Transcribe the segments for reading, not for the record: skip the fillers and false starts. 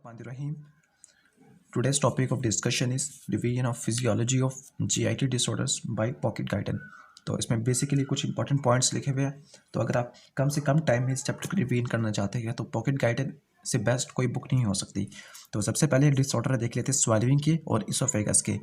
Bismillahirrahmanirrahim. Today's topic of discussion is revision of physiology of GIT disorders by pocket guidance. तो इसमें basically कुछ important points लिखे हुए हैं। तो अगर आप कम से कम टाइम में इस चैप्टर को रिवीजन करना चाहते हैं तो पॉकेट गाइडेंस से बेस्ट कोई बुक नहीं हो सकती। तो सबसे पहले डिसऑर्डर देख लेते हैं स्वेल्विंग के और इसोफेगस के।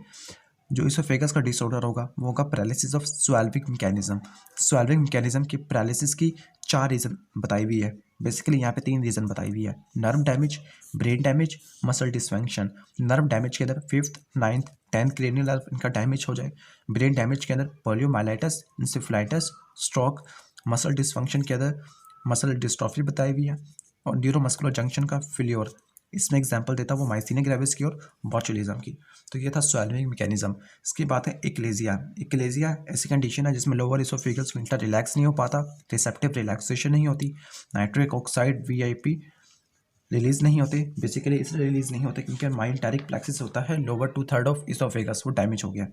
जो इसोफेगस का डिसऑर्डर होगा वो होगा पैरालिसिस ऑफ स्वेल्विंग मैकेनिज्म। स्वेल्विंग मैकेनिज्म की पैरालिसिस की 4 रीज़न बताई हुई है। बेसिकली यहाँ पे 3 रीज़न बताई हुई है: nerve damage, brain damage, muscle dysfunction. Nerve damage के अंदर 5th, 9th, 10th cranial nerve इनका डैमेज हो जाए। ब्रेन डैमेज के अंदर poliomyelitis, encephalitis, stroke. Muscle dysfunction के अंदर मसल डिस्ट्रॉफी बताई हुई है और न्यूरोमस्कुलर जंक्शन का फेल्योर। इसमें एग्जांपल देता है वो माइसीनिया ग्रेविस की और बॉटुलिज्म की। तो ये था स्वेल्विंग मैकेनिज्म। इसकी बात है इक्लेजिया। इक्लेजिया ऐसी कंडीशन है जिसमें लोअर इसोफेगल स्फिंक्टर रिलैक्स नहीं हो पाता, रिसेप्टिव रिलैक्सेशन नहीं होती, नाइट्रिक ऑक्साइड वीआईपी रिलीज नहीं होते। बेसिकली इसलिए रिलीज नहीं होते क्योंकि माइंटारिक प्लेक्सिस होता है लोअर 2/3 ऑफ इसोफेगस, वो डैमेज हो गया।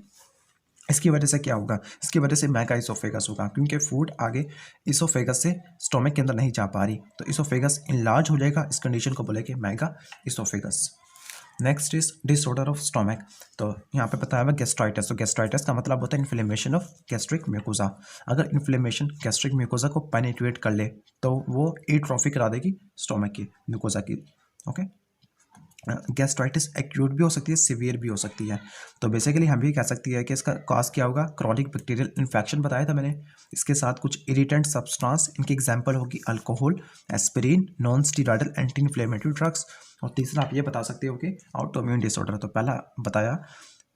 इसकी वजह से क्या होगा? इसकी वजह से मैगा इसोफेगस होगा क्योंकि फूड आगे इसोफेगस से स्टोमक के अंदर नहीं जा पा रही, तो इसोफेगस इनलार्ज हो जाएगा। इस कंडीशन को बोलेंगे mega oesophagus. Next is disorder of stomach. तो यहाँ पे बताया हुआ गैस्ट्राइटिस। तो गैस्ट्राइटिस का मतलब होता है इन्फ्लेमेशन ऑफ गैस्ट्रिक म्यूकोजा। अगर इन्फ्लेमेशन गैस्ट्रिक म्यूकोजा को पेनिट्रेट कर ले तो वो एट्रोफी करा देगी स्टोमक की म्यूकोजा की। ओके, गैस्ट्राइटिस एक्यूट भी हो सकती है, सीवियर भी हो सकती है। तो बेसिकली हम भी कह सकती है कि इसका कॉज क्या होगा? क्रॉनिक बैक्टीरियल इन्फेक्शन बताया था मैंने। इसके साथ कुछ इरिटेंट सब्सटेंस, इनकी एग्जांपल होगी alcohol, aspirin, non steroidal anti inflammatory drugs. और तीसरा आप ये बता सकते हो कि ऑटोइम्यून डिसऑर्डर। तो पहला बताया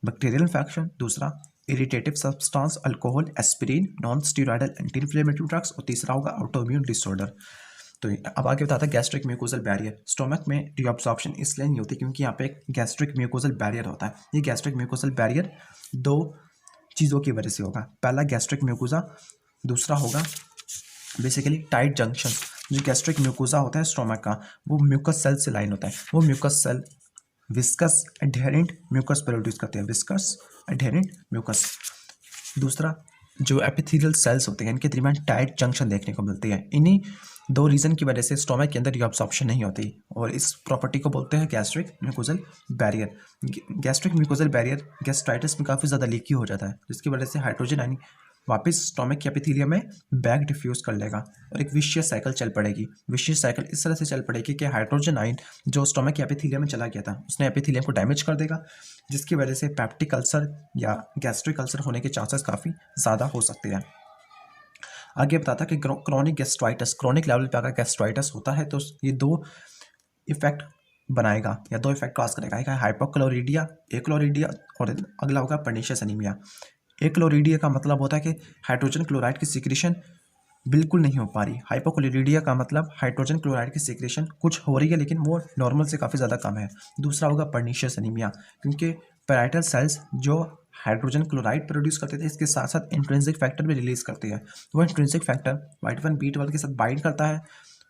बैक्टीरियल इन्फेक्शन, दूसरा irritative substance alcohol, aspirin, non steroidal anti inflammatory drugs, और तीसरा होगा ऑटोइम्यून डिसऑर्डर। तो अब आगे बताता है गैस्ट्रिक म्यूकोजल बैरियर। स्टोमक में रीअब्सॉर्प्शन इसलिए नहीं होती क्योंकि यहाँ पे एक गैस्ट्रिक म्यूकोजल बैरियर होता है। ये गैस्ट्रिक म्यूकोजल बैरियर 2 चीज़ों की वजह से होगा। पहला गैस्ट्रिक म्यूकोजा, दूसरा होगा बेसिकली टाइट जंक्शन। जो गैस्ट्रिक म्यूकोजा होता है स्टोमक का, वो म्यूकस सेल से लाइन होता है। वो mucus cell viscous adherent mucus produce करते हैं, विस्कस एडहेरेंट म्यूकस। दूसरा जो एपिथेलियल सेल्स होते हैं इनके दरमियान टाइट जंक्शन देखने को मिलती है। इन्हीं 2 रीज़न की वजह से स्टोमक के अंदर रीअब्सॉर्प्शन नहीं होती और इस प्रॉपर्टी को बोलते हैं gastric mucosal barrier. Gastric mucosal barrier gastritis में काफ़ी ज़्यादा लीकी हो जाता है, जिसकी वजह से हाइड्रोजन आयन वापस स्टोमक के एपिथेलियम में बैक डिफ्यूज़ कर लेगा और एक विशियस साइकिल चल पड़ेगी। विशियस साइकिल इस तरह से चल पड़ेगी कि हाइड्रोजन आयन जो स्टोमक के एपिथेलियम में चला गया था उसने एपिथेलियम को डैमेज कर देगा, जिसकी वजह से पेप्टिक अल्सर या गैस्ट्रिक अल्सर होने के चांसेस काफ़ी ज़्यादा हो सकते हैं। आगे बताता कि क्रॉनिक गैस्ट्राइटिस, क्रोनिक लेवल पे अगर गैस्ट्राइटिस होता है तो ये 2 इफेक्ट बनाएगा या 2 इफेक्ट कॉज करेगा। एक है हाइपोक्लोरिडिया, एक्लोरिडिया, और अगला होगा पर्नीशियस एनीमिया। एक्लोरिडिया का मतलब होता है कि हाइड्रोजन क्लोराइड की सिक्रेशन बिल्कुल नहीं हो पा रही। हाइपोक्लोरिडिया का मतलब हाइड्रोजन क्लोराइड की सिक्रेशन कुछ हो रही है लेकिन वो नॉर्मल से काफ़ी ज़्यादा कम है। दूसरा होगा पर्नीशियस एनीमिया, क्योंकि पैराइटल सेल्स जो हाइड्रोजन क्लोराइड प्रोड्यूस करते थे इसके साथ साथ इंट्रिंसिक फैक्टर भी रिलीज करते हैं। वो इंट्रिंसिक फैक्टर विटामिन B12 के साथ बाइंड करता है,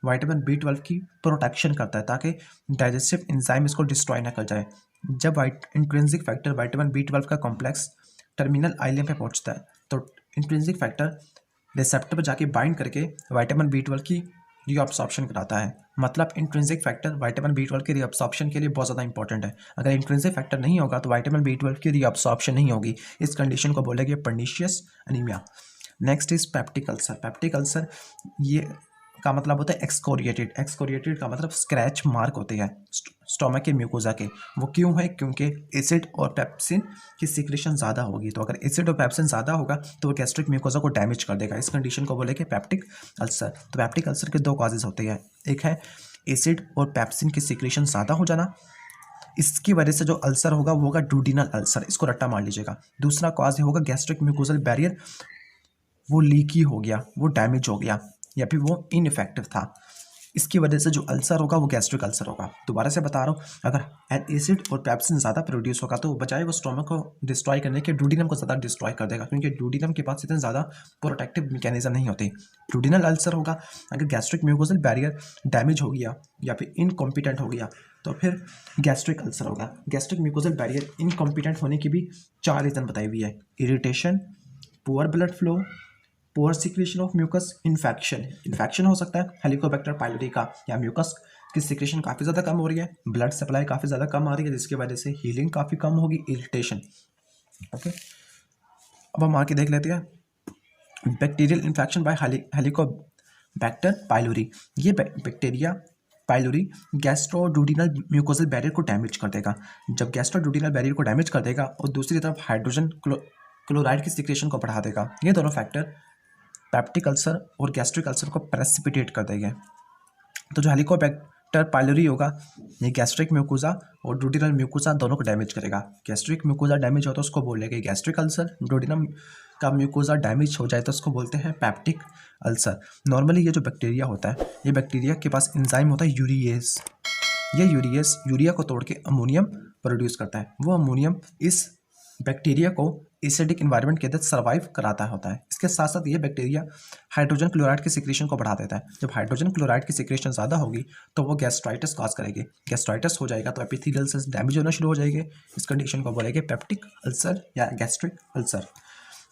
विटामिन B12 की प्रोटेक्शन करता है ताकि डाइजेस्टिव एंजाइम इसको डिस्ट्रॉय ना कर जाए। जब इंट्रिंसिक फैक्टर विटामिन B12 का कॉम्प्लेक्स टर्मिनल आइलम पे पहुंचता है तो इंट्रिंसिक फैक्टर रिसेप्टर पर जाके बाइंड करके विटामिन B12 की रीअब्सॉर्प्शन कराता है। मतलब इंट्रिंसिक फैक्टर विटामिन B12 की रीअब्सॉर्प्शन के लिए बहुत ज़्यादा इंपॉर्टेंट है। अगर इंट्रिंसिक फैक्टर नहीं होगा तो विटामिन B12 की रीअब्सॉर्प्शन नहीं होगी। इस कंडीशन को बोलेंगे pernicious anaemia. Next is peptic ulcer. Peptic ulcer ये का मतलब होता है एक्सकोरिएटेड। एक्सकोरिएटेड का मतलब स्क्रैच मार्क होते हैं स्टोमक के म्यूकोजा के। वो क्यों है? क्योंकि एसिड और पेप्सिन की सिक्रेशन ज़्यादा होगी। तो अगर एसिड और पेप्सिन ज़्यादा होगा तो वो गैस्ट्रिक म्यूकोजा को डैमेज कर देगा। इस कंडीशन को बोलेंगे पेप्टिक अल्सर। तो पेप्टिक अल्सर के 2 कॉजेज होते हैं। एक है एसिड और पेप्सिन की सिक्रेशन ज़्यादा हो जाना, इसकी वजह से जो अल्सर होगा वो होगा डुओडेनल अल्सर, इसको रट्टा मार लीजिएगा। दूसरा कॉज होगा गैस्ट्रिक म्यूकोजल बैरियर वो लीकी हो गया, वो डैमेज हो गया या फिर वो इनइफेक्टिव था। इसकी वजह से जो अल्सर होगा वो गैस्ट्रिक अल्सर होगा। दोबारा से बता रहा हूँ, अगर एसिड और पेप्सिन ज़्यादा प्रोड्यूस होगा तो बजाय वो स्टोमक को डिस्ट्रॉय करने के डुओडेनम को ज़्यादा डिस्ट्रॉय कर देगा, क्योंकि डुओडेनम के पास इतने ज़्यादा प्रोटेक्टिव मैकेनिज्म नहीं होते। डुओडेनल अल्सर होगा अगर गैस्ट्रिक म्यूकोजल बैरियर डैमेज हो गया या फिर इनकॉम्पिटेंट हो गया तो फिर गैस्ट्रिक अल्सर होगा। गैस्ट्रिक म्यूकोजल बैरियर इनकॉम्पिटेंट होने की भी 4 रीज़न बताई हुई है: irritation, poor blood flow, poor secretion of mucus, infection हो सकता है हेलिकोबैक्टर पाइलोरी का या म्यूकस की सिक्रेशन काफ़ी ज़्यादा कम हो रही है, ब्लड सप्लाई काफ़ी ज़्यादा कम आ रही है, जिसकी वजह से हीलिंग काफ़ी कम होगी, इरिटेशन। ओके, अब हम आके देख लेते हैं bacterial infection by Helicobacter pylori. ये बैक्टीरिया पाइलोरी गैस्ट्रोडुडिनल म्यूकोजल बैरियर को डैमेज कर देगा। जब गैस्ट्रोडुडिनल बैरियर को डैमेज कर देगा और दूसरी तरफ हाइड्रोजन क्लोराइड की सिक्रेशन को बढ़ा देगा, ये दोनों फैक्टर पेप्टिक अल्सर और गैस्ट्रिक अल्सर को प्रेसिपिटेट कर देंगे। तो जो हेलिकोबैक्टर पाइलोरी होगा, ये गैस्ट्रिक म्यूकोजा और डुडिनल म्यूकोजा दोनों को डैमेज करेगा। गैस्ट्रिक म्यूकोजा डैमेज हो तो उसको बोलेंगे गैस्ट्रिक अल्सर, डुडिनल का म्यूकोजा डैमेज हो जाए तो उसको बोलते हैं पेप्टिक अल्सर। नॉर्मली ये जो बैक्टीरिया होता है, ये बैक्टीरिया के पास एंजाइम होता है यूरिएज। ये यूरिएज यूरिया को तोड़ के अमोनियम प्रोड्यूस करता है। वो अमोनियम इस बैक्टीरिया को एसिडिक इन्वायरमेंट के अंदर सर्वाइव कराता होता है। इसके साथ साथ ये बैक्टीरिया हाइड्रोजन क्लोराइड की सिक्रेशन को बढ़ा देता है। जब हाइड्रोजन क्लोराइड की सिक्रेशन ज़्यादा होगी तो वो गैस्ट्राइटिस कॉज करेगी। गैस्ट्राइटिस हो जाएगा तो एपिथेलियल सेल्स डैमेज होना शुरू हो जाएंगे। इस कंडीशन को बोलेंगे पेप्टिक अल्सर या गैस्ट्रिक अल्सर।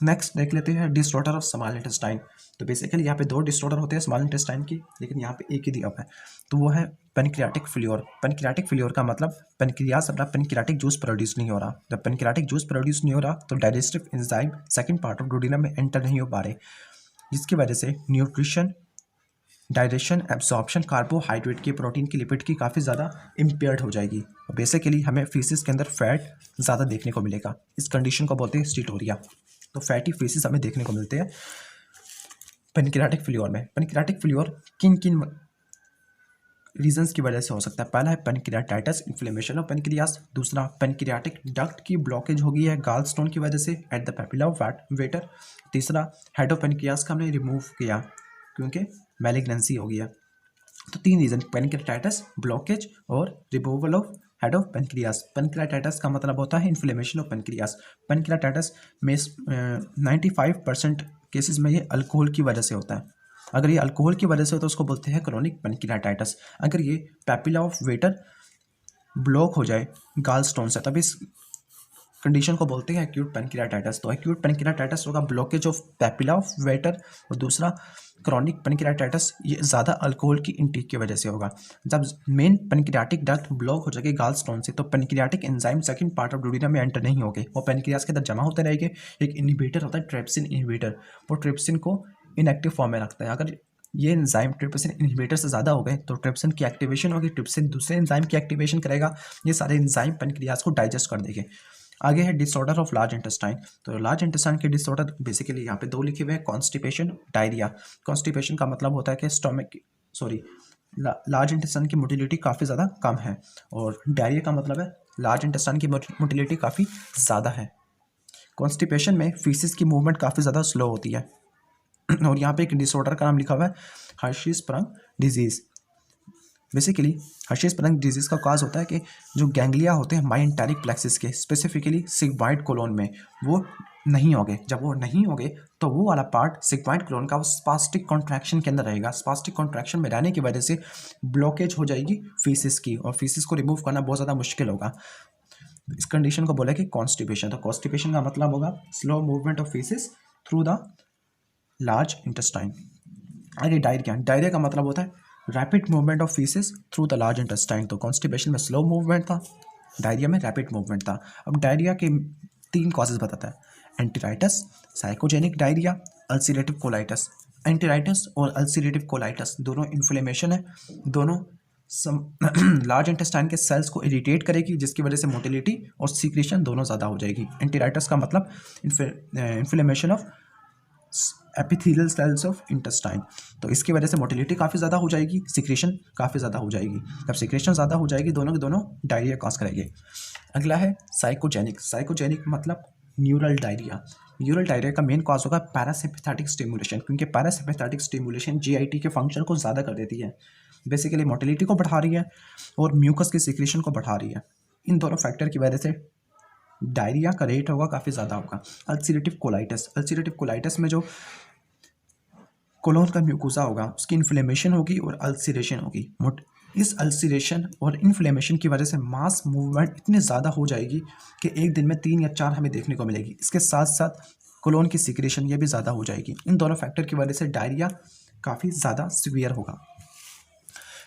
नेक्स्ट देख लेते हैं डिसऑर्डर ऑफ स्मॉल इंटेस्टाइन। तो बेसिकली यहाँ पे दो डिसऑर्डर होते हैं स्मॉल इंटेस्टाइन की, लेकिन यहाँ पे एक ही दिया हुआ है, तो वो है पेनक्रियाटिक फेल्योर। पेनक्रियाटिक फेल्योर का मतलब पेनक्रियाज अपना पेनक्रियाटिक जूस प्रोड्यूस नहीं हो रहा। जब पेनक्रियाटिक जूस प्रोड्यूस नहीं हो रहा तो digestive enzyme second part of duodenum में एंटर नहीं हो पा रहे, जिसकी वजह से न्यूट्रिशन, डाइजेशन, एब्जॉर्प्शन कार्बोहाइड्रेट की, प्रोटीन की, लिपिड की काफ़ी ज़्यादा इम्पेयर्ड हो जाएगी। और बेसिकली हमें फीसिस के अंदर फैट ज़्यादा देखने को मिलेगा। इस कंडीशन को बोलते हैं स्टीटोरिया। तो फैटी फीसिस हमें देखने को मिलते हैं पेनक्रियाटिक फेल्योर में। पेनक्रियाटिक फेल्योर किन किन रीजंस की वजह से हो सकता है? पहला है पेनक्रियाटाइटिस, इन्फ्लेमेशन ऑफ पेनक्रियास। दूसरा पेनक्रियाटिक डक्ट की ब्लॉकेज हो गई है गाल स्टोन की वजह से at the papilla of waiter. तीसरा हेड ऑफ पेनक्रियास का हमने रिमूव किया क्योंकि मैलिग्नेंसी हो गई है। तो तीन रीजन, पेनक्रियाटाइटिस, ब्लॉकेज और removal of head of pancreas. Pancreatitis का मतलब होता है इन्फ्लेमेशन ऑफ पेनक्रियास। पेनक्रियाटाइटिस में 95% केसेस में ये अल्कोहल की वजह से होता है। अगर ये अल्कोहल की वजह से हो तो उसको बोलते हैं क्रोनिक पेनक्रियाटाइटिस। अगर ये पेपिला ऑफ वेटर ब्लॉक हो जाए गाल स्टोन से, तब इस कंडीशन को बोलते हैं एक्यूट पेनक्रियाटाइटिस। तो एक्यूट पेनक्रियाटाइटिस होगा blockage of papilla of waiter, और दूसरा क्रॉनिक पेनक्रियाटाइटिस ये ज़्यादा अल्कोहल की इंटेक की वजह से होगा। जब मेन पेनक्रियाटिक डक्ट ब्लॉक हो जाएगी गाल स्टोन से तो pancreatic enzyme second part of duodenum में एंटर नहीं होंगे, वो पेनक्रियास के अंदर जमा होते रहेंगे। एक इनहिबिटर होता है ट्रिप्सिन इनहिबिटर, वो ट्रिप्सिन को इनएक्टिव फॉर्म में रखता है। अगर ये एंजाइम ट्रिप्सिन इनहिबिटर से ज़्यादा हो गए तो ट्रिप्सिन की एक्टिवेशन होगी, ट्रिप्सिन दूसरे एंजाइम की एक्टिवेशन करेगा। ये सारे एंजाइम पेनक्रियास को डाइजेस्ट कर देंगे। आगे है डिसऑर्डर ऑफ लार्ज इंटेस्टाइन। तो लार्ज इंटेस्टाइन के डिसऑर्डर बेसिकली यहाँ पे दो लिखे हुए हैं, कॉन्स्टिपेशन, डायरिया। कॉन्स्टिपेशन का मतलब होता है कि लार्ज इंटेस्टाइन की मोटिलिटी काफ़ी ज़्यादा कम है, और डायरिया का मतलब है लार्ज इंटेस्टाइन की मोटिलिटी काफ़ी ज़्यादा है। कॉन्स्टिपेशन में फीसिस की मूवमेंट काफ़ी ज़्यादा स्लो होती है। और यहाँ पे एक डिसऑर्डर का नाम लिखा हुआ है Hershey's-sprung disease. Basically Hershey's-sprung disease का कॉज होता है कि जो गैंग्लिया होते हैं माइंटेरिक प्लेक्सिस के, स्पेसिफिकली सिग्मॉइड कोलोन में, वो नहीं होंगे। जब वो नहीं होंगे तो वो वाला पार्ट सिग्मॉइड कोलोन का वो स्पास्टिक कॉन्ट्रैक्शन के अंदर रहेगा। स्पास्टिक कॉन्ट्रैक्शन में रहने की वजह से ब्लॉकेज हो जाएगी फीसिस की, और फीसिस को रिमूव करना बहुत ज़्यादा मुश्किल होगा। इस कंडीशन को बोला कि कॉन्स्टिपेशन। तो कॉन्स्टिपेशन का मतलब होगा slow movement of faeces through the large intestine. आगे डायरिया। डायरिया का मतलब होता है rapid movement of faeces through the large intestine. तो कॉन्स्टिपेशन में स्लो मूवमेंट था, डायरिया में रैपिड मूवमेंट था। अब डायरिया के तीन कॉजेज बताता है, enteritis, psychogenic diarrhoea, ulcerative colitis. Enteritis और अल्सरेटिव कोलाइटिस दोनों इन्फ्लेमेशन है, दोनों लार्ज इंटेस्टाइन के सेल्स को इरिटेट करेगी, जिसकी वजह से मोटिलिटी और सीक्रेशन दोनों ज़्यादा हो जाएगी। एंटेराइटिस का मतलब inflammation of epithelial cells of intestine, तो इसकी वजह से मोटिलिटी काफ़ी ज़्यादा हो जाएगी, सिक्रेशन काफ़ी ज़्यादा हो जाएगी। जब सिक्रेशन ज़्यादा हो जाएगी दोनों के दोनों डायरिया कॉज करेंगे। अगला है साइकोजेनिक। साइकोजेनिक मतलब न्यूरल डायरिया। न्यूरल डायरिया का मेन कॉज होगा पैरासिम्पैथेटिक स्टिमुलेशन, क्योंकि पैरासिम्पैथेटिक स्टिमुलेशन जीआईटी के फंक्शन को ज़्यादा कर देती है, बेसिकली मोटिलिटी को बढ़ा रही है और म्यूकस की सिक्रेशन को बढ़ा रही है। इन दोनों फैक्टर की वजह से डायरिया का रेट होगा काफ़ी ज़्यादा होगा। Ulcerative colitis. अल्सरेटिव कोलाइटिस में जो कोलोन का म्यूकोसा होगा उसकी इन्फ्लेमेशन होगी और अल्सरेशन होगी। इस अल्सरेशन और इन्फ्लेमेशन की वजह से मास मूवमेंट इतनी ज़्यादा हो जाएगी कि एक दिन में 3 या 4 हमें देखने को मिलेगी। इसके साथ साथ कोलोन की सिक्रेशन ये भी ज़्यादा हो जाएगी। इन दोनों फैक्टर की वजह से डायरिया काफ़ी ज़्यादा सीवियर होगा।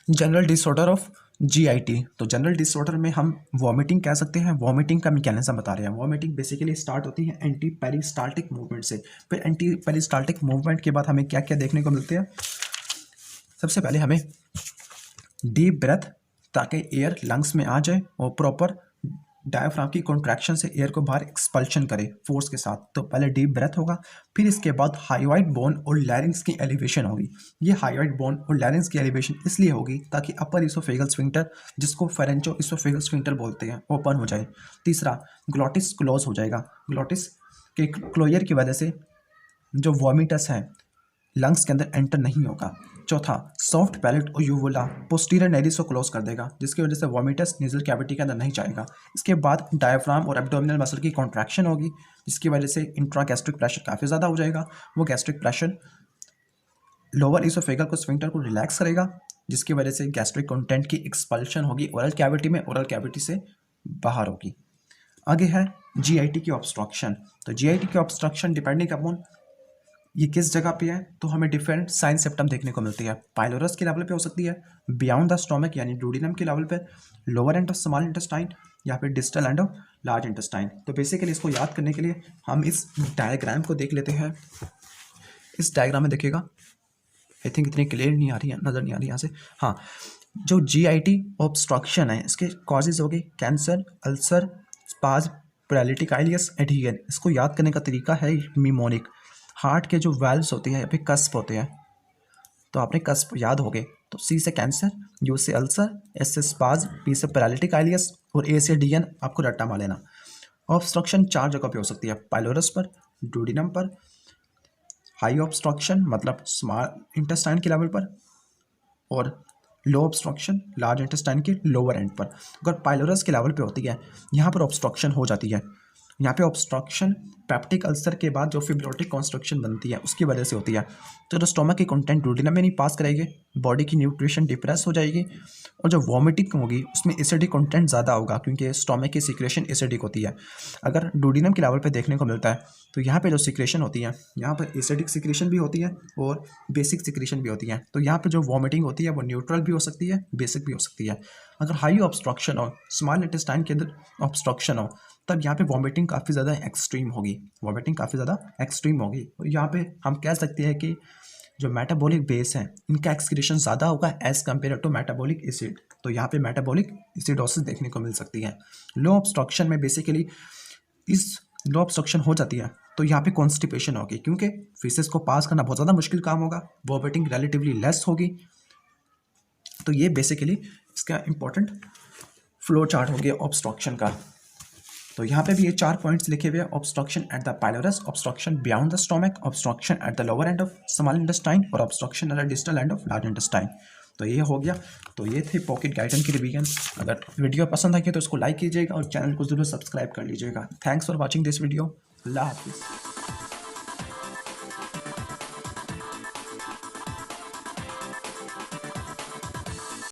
General disorder of GIT. तो जनरल डिसऑर्डर में हम वॉमिटिंग कह सकते हैं। वॉमिटिंग का मैकेनिज्म बता रहे हैं। वॉमिटिंग बेसिकली स्टार्ट होती है एंटी पेरिस्टाल्टिक मूवमेंट से। फिर एंटी पेरिस्टाल्टिक मूवमेंट के बाद हमें क्या क्या देखने को मिलते हैं? सबसे पहले हमें डीप ब्रेथ, ताकि एयर लंग्स में आ जाए और प्रॉपर डायफ्राम की कॉन्ट्रैक्शन से एयर को बाहर एक्सपल्शन करे फोर्स के साथ। तो पहले डीप ब्रेथ होगा, फिर इसके बाद हाइवाइड बोन और लैरिंग्स की एलिवेशन होगी। ये हाइवाइड बोन और लैरिंग्स की एलिवेशन इसलिए होगी ताकि अपर इसोफेगल स्फिंक्टर, जिसको फेरेंचो इसोफेगल स्फिंक्टर बोलते हैं, ओपन हो जाए। तीसरा, ग्लॉटिस क्लोज हो जाएगा। ग्लॉटिस के क्लोजर की वजह से जो वॉमिटस है लंग्स के अंदर एंटर नहीं होगा। चौथा, सॉफ्ट पैलेट और यूवुला पोस्टीरियर नेरिस को क्लोज कर देगा, जिसकी वजह से वॉमिटस नेजल कैविटी के अंदर नहीं जाएगा। इसके बाद डायफ्राम और एब्डोमिनल मसल की कॉन्ट्रैक्शन होगी, जिसकी वजह से इंट्रागैस्ट्रिक प्रेशर काफ़ी ज़्यादा हो जाएगा। वो गैस्ट्रिक प्रेशर लोअर इसोफेगल को स्फिंक्टर को रिलैक्स करेगा, जिसकी वजह से गैस्ट्रिक कंटेंट की एक्सपल्शन होगी ओरल कैविटी में, ओरल कैविटी से बाहर होगी। आगे है जीआईटी की ऑब्स्ट्रक्शन। तो जीआईटी की ऑब्स्ट्रक्शन डिपेंडिंग अपॉन ये किस जगह पे है, तो हमें डिफरेंट साइन सिम्टम देखने को मिलती है। पाइलोरस के लेवल पे हो सकती है, बियॉन्ड द स्टोमक यानी डुओडेनम के लेवल पे, lower end of small intestine, या फिर distal end of large intestine. तो बेसिकली इसको याद करने के लिए हम इस डायग्राम को देख लेते हैं। इस डायग्राम में देखिएगा, आई थिंक इतनी क्लियर नहीं आ रही है, नज़र नहीं आ रही यहाँ से। हाँ, जो जीआईटी ऑब्स्ट्रक्शन है इसके कॉजेज हो गए cancer, ulcer, spas, paralytic आइलियस, adhesion. इसको याद करने का तरीका है मिमोनिक। हार्ट के जो वेल्व्स होते हैं या फिर कस्प होते हैं, तो आपने कस्प याद हो गए। तो सी से कैंसर, यू से अल्सर, एस से स्पाज, पी से पैरालिटिक आइलियस और ए से डीएन आपको रट्टा मार लेना। ऑब्स्ट्रक्शन 4 जगह पे हो सकती है, पाइलोरस पर, डुओडेनम पर, हाई ऑब्स्ट्रक्शन मतलब स्मॉल इंटेस्टाइन के लेवल पर, और लो ऑब्स्ट्रक्शन लार्ज इंटेस्टाइन के लोअर एंड पर। अगर पाइलोरस के लेवल पे होती है, यहाँ पर ऑब्स्ट्रक्शन हो जाती है। यहाँ पे ऑब्स्ट्रक्शन पेप्टिक अल्सर के बाद जो फिब्रोटिक कॉन्स्ट्रक्शन बनती है उसकी वजह से होती है। तो जो स्टोमक की कंटेंट डुओडेनम में नहीं पास करेगी, बॉडी की न्यूट्रिशन डिप्रेस हो जाएगी, और जो वॉमिटिंग होगी उसमें एसिडिक कंटेंट ज़्यादा होगा, क्योंकि स्टोमक की सिक्रेशन एसिडिक होती है। अगर डुओडेनम के लेवल पे देखने को मिलता है, तो यहाँ पे जो सिक्रेशन होती है, यहाँ पर एसिडिक सिक्रेशन भी होती है और बेसिक सिक्रेशन भी होती है। तो यहाँ पे जो वॉमिटिंग होती है वो न्यूट्रल भी हो सकती है, बेसिक भी हो सकती है। अगर हाई ऑब्स्ट्रक्शन हो, स्मॉल इंटेस्टाइन के अंदर ऑब्स्ट्रक्शन हो, तब यहाँ पे वॉमिटिंग काफ़ी ज़्यादा एक्सट्रीम होगी। वॉमिटिंग काफ़ी ज़्यादा एक्सट्रीम होगी। और यहाँ पे हम कह सकते हैं कि जो मेटाबॉलिक बेस हैं इनका एक्सक्रीशन ज़्यादा होगा as compare to metabolic acid. तो यहाँ पे मेटाबॉलिक एसिडोसिस देखने को मिल सकती है। लो ऑब्स्ट्रक्शन में बेसिकली इस लो ऑब्स्ट्रक्शन हो जाती है तो यहाँ पे कॉन्स्टिपेशन होगी, क्योंकि फीसेस को पास करना बहुत ज़्यादा मुश्किल काम होगा, वॉमिटिंग रिलेटिवली लेस होगी। तो ये बेसिकली इसका इंपॉर्टेंट फ्लो चार्ट हो गया ऑब्स्ट्रक्शन का। तो यहाँ पे भी ये 4 पॉइंट्स लिखे हुए हैं। Obstruction at the pylorus, obstruction beyond the stomach, obstruction at the lower end of small intestine, और obstruction at the distal end of large intestine. तो ये हो गया। तो ये थे पॉकेट गाइडन की रिवीजन। अगर वीडियो पसंद आई तो इसको लाइक कीजिएगा और चैनल को जरूर सब्सक्राइब कर लीजिएगा। Thanks for watching this video. अल्लाह हाफिज़।